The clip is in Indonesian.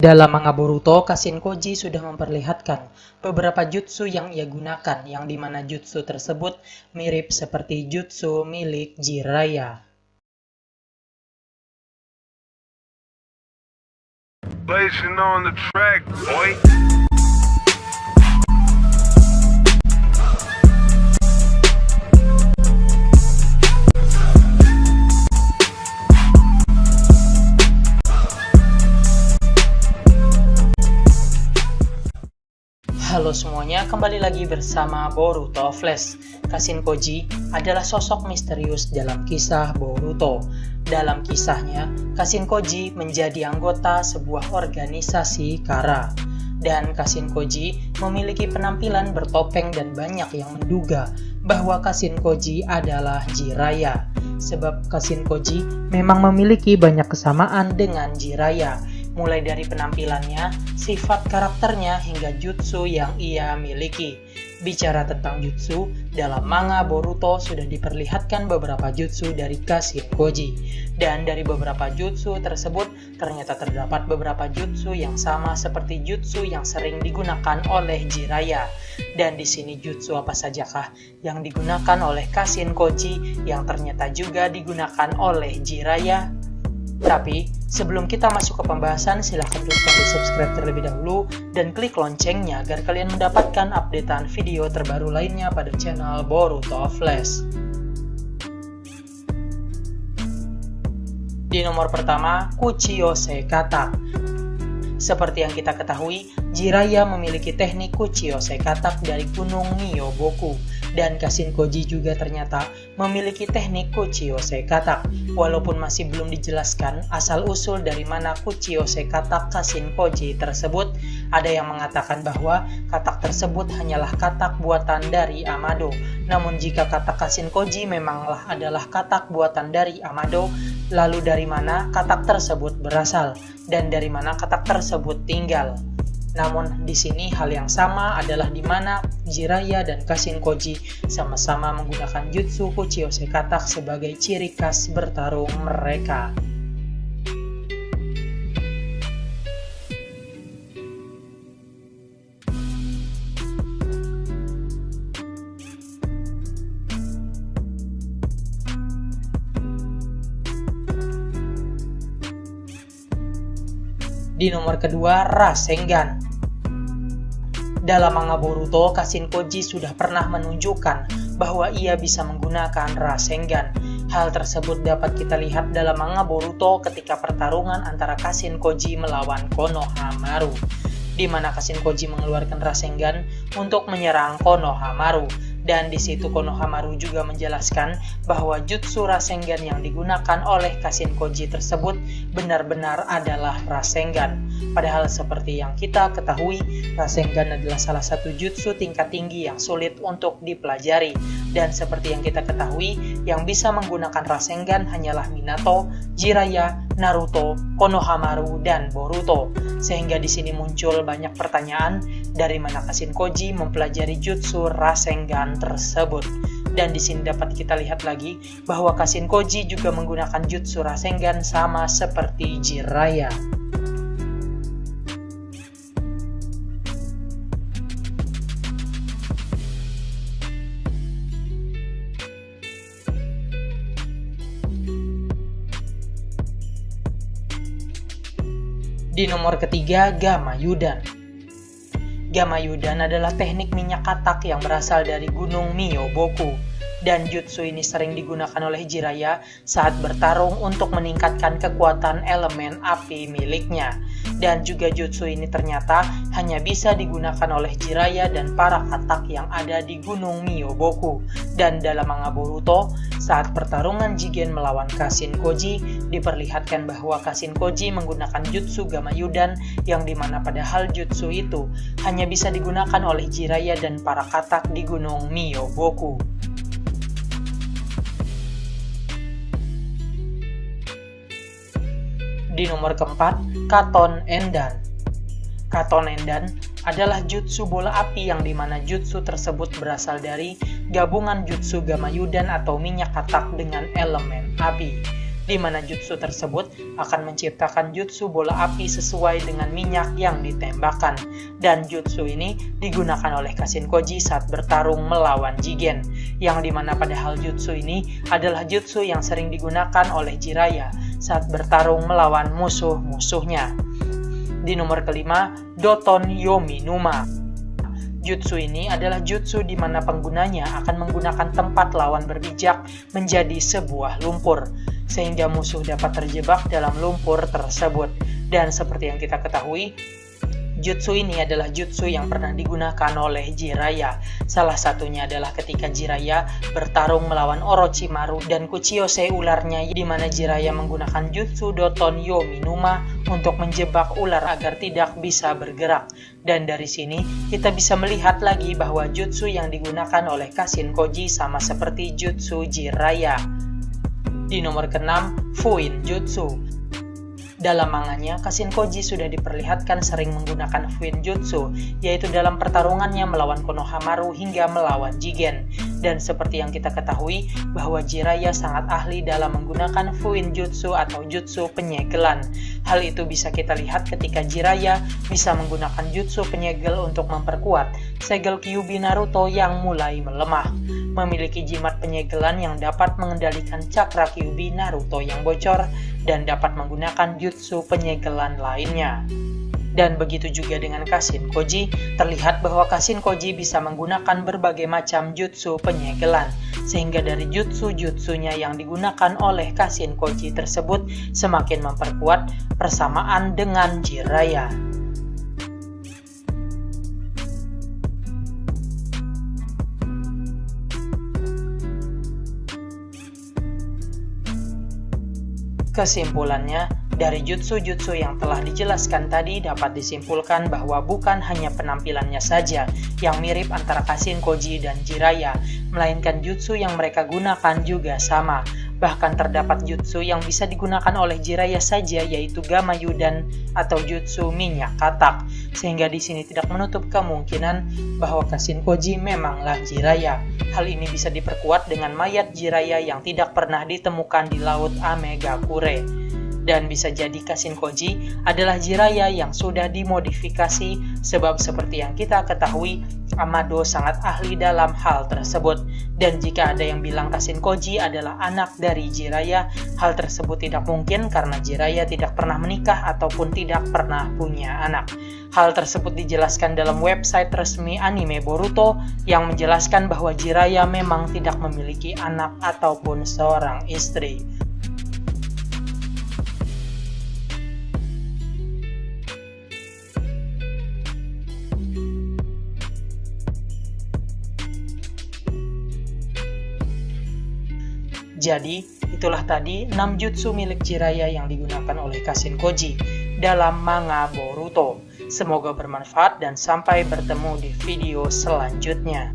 Dalam manga Boruto, Kashin Koji sudah memperlihatkan beberapa jutsu yang ia gunakan, yang dimana jutsu tersebut mirip seperti jutsu milik Jiraiya. Blazing on the track, boy. Halo semuanya, kembali lagi bersama Boruto Flash. Kashin Koji adalah sosok misterius dalam kisah Boruto. Dalam kisahnya, Kashin Koji menjadi anggota sebuah organisasi Kara. Dan Kashin Koji memiliki penampilan bertopeng dan banyak yang menduga bahwa Kashin Koji adalah Jiraiya. Sebab Kashin Koji memang memiliki banyak kesamaan dengan Jiraiya. Mulai dari penampilannya, sifat karakternya, hingga jutsu yang ia miliki. Bicara tentang jutsu, dalam manga Boruto sudah diperlihatkan beberapa jutsu dari Kashin Koji. Dan dari beberapa jutsu tersebut, ternyata terdapat beberapa jutsu yang sama seperti jutsu yang sering digunakan oleh Jiraiya. Dan di sini jutsu apa sajakah yang digunakan oleh Kashin Koji yang ternyata juga digunakan oleh Jiraiya? Tapi, sebelum kita masuk ke pembahasan, silahkan klik tombol subscribe terlebih dahulu dan klik loncengnya agar kalian mendapatkan updatean video terbaru lainnya pada channel Boruto Flash. Di nomor pertama, Kuchiyose Katak. Seperti yang kita ketahui, Jiraiya memiliki teknik Kuchiyose Katak dari Gunung Myoboku. Dan Kashin Koji juga ternyata memiliki teknik Kuchiyose Katak. Walaupun masih belum dijelaskan asal-usul dari mana Kuchiyose Katak Kashin Koji tersebut, ada yang mengatakan bahwa katak tersebut hanyalah katak buatan dari Amado. Namun jika katak Kashin Koji memanglah adalah katak buatan dari Amado, lalu dari mana katak tersebut berasal dan dari mana katak tersebut tinggal? Namun di sini hal yang sama adalah di mana Jiraiya dan Kashin Koji sama-sama menggunakan jutsu Kuchiyose Katak sebagai ciri khas bertarung mereka. Di nomor kedua, Rasengan. Dalam manga Boruto, Kashin Koji sudah pernah menunjukkan bahwa ia bisa menggunakan Rasengan. Hal tersebut dapat kita lihat dalam manga Boruto ketika pertarungan antara Kashin Koji melawan Konohamaru, di mana Kashin Koji mengeluarkan Rasengan untuk menyerang Konohamaru. Dan di situ Konohamaru juga menjelaskan bahwa jutsu Rasengan yang digunakan oleh Kashin Koji tersebut benar-benar adalah Rasengan. Padahal seperti yang kita ketahui, Rasengan adalah salah satu jutsu tingkat tinggi yang sulit untuk dipelajari. Dan seperti yang kita ketahui, yang bisa menggunakan Rasengan hanyalah Minato, Jiraiya, Naruto, Konohamaru, dan Boruto. Sehingga di sini muncul banyak pertanyaan, dari mana Kashin Koji mempelajari jutsu Rasengan tersebut. Dan di sini dapat kita lihat lagi bahwa Kashin Koji juga menggunakan jutsu Rasengan sama seperti Jiraiya. Di nomor ketiga, Gamayudan. Gamayudan adalah teknik minyak katak yang berasal dari Gunung Myoboku. Dan jutsu ini sering digunakan oleh Jiraiya saat bertarung untuk meningkatkan kekuatan elemen api miliknya. Dan juga jutsu ini ternyata hanya bisa digunakan oleh Jiraiya dan para katak yang ada di Gunung Myoboku. Dan dalam manga Boruto, saat pertarungan Jigen melawan Kashin Koji, diperlihatkan bahwa Kashin Koji menggunakan jutsu Gamayudan, yang dimana padahal jutsu itu hanya bisa digunakan oleh Jiraiya dan para katak di Gunung Myoboku. Di nomor keempat, Katon Endan. Katon Endan adalah jutsu bola api yang dimana jutsu tersebut berasal dari gabungan jutsu Gamayudan atau minyak katak dengan elemen api. di mana jutsu tersebut akan menciptakan jutsu bola api sesuai dengan minyak yang ditembakkan. Dan jutsu ini digunakan oleh Kashin Koji saat bertarung melawan Jigen, yang dimana padahal jutsu ini adalah jutsu yang sering digunakan oleh Jiraiya saat bertarung melawan musuh-musuhnya. Di nomor kelima, Doton Yominuma. Jutsu ini adalah jutsu di mana penggunanya akan menggunakan tempat lawan berpijak menjadi sebuah lumpur, sehingga musuh dapat terjebak dalam lumpur tersebut. Dan seperti yang kita ketahui, jutsu ini adalah jutsu yang pernah digunakan oleh Jiraiya. Salah satunya adalah ketika Jiraiya bertarung melawan Orochimaru dan Kuchiyose ularnya, di mana Jiraiya menggunakan jutsu Doton Yominuma untuk menjebak ular agar tidak bisa bergerak. Dan dari sini kita bisa melihat lagi bahwa jutsu yang digunakan oleh Kashin Koji sama seperti jutsu Jiraiya. Di nomor ke-6, Fuin Jutsu. Dalam manganya, Kashin Koji sudah diperlihatkan sering menggunakan Fuin Jutsu, yaitu dalam pertarungannya melawan Konohamaru hingga melawan Jigen. Dan seperti yang kita ketahui, bahwa Jiraiya sangat ahli dalam menggunakan Fuin Jutsu atau jutsu penyegelan. Hal itu bisa kita lihat ketika Jiraiya bisa menggunakan jutsu penyegel untuk memperkuat segel Kyuubi Naruto yang mulai melemah, memiliki jimat penyegelan yang dapat mengendalikan cakra Kyuubi Naruto yang bocor, dan dapat menggunakan jutsu penyegelan lainnya. Dan begitu juga dengan Kashin Koji, terlihat bahwa Kashin Koji bisa menggunakan berbagai macam jutsu penyegelan, sehingga dari jutsu-jutsunya yang digunakan oleh Kashin Koji tersebut semakin memperkuat persamaan dengan Jiraiya. Kesimpulannya, dari jutsu-jutsu yang telah dijelaskan tadi dapat disimpulkan bahwa bukan hanya penampilannya saja yang mirip antara Kashin Koji dan Jiraiya, melainkan jutsu yang mereka gunakan juga sama. Bahkan terdapat jutsu yang bisa digunakan oleh Jiraiya saja, yaitu Gamayudan atau jutsu minyak katak, sehingga di sini tidak menutup kemungkinan bahwa Kashin Koji memanglah Jiraiya. Hal ini bisa diperkuat dengan mayat Jiraiya yang tidak pernah ditemukan di Laut Amegakure. Dan bisa jadi Kashin Koji adalah Jiraiya yang sudah dimodifikasi, sebab seperti yang kita ketahui, Amado sangat ahli dalam hal tersebut. Dan jika ada yang bilang Kashin Koji adalah anak dari Jiraiya, hal tersebut tidak mungkin karena Jiraiya tidak pernah menikah ataupun tidak pernah punya anak. Hal tersebut dijelaskan dalam website resmi anime Boruto yang menjelaskan bahwa Jiraiya memang tidak memiliki anak ataupun seorang istri. Jadi, itulah tadi 6 jutsu milik Jiraiya yang digunakan oleh Kashin Koji dalam manga Boruto. Semoga bermanfaat dan sampai bertemu di video selanjutnya.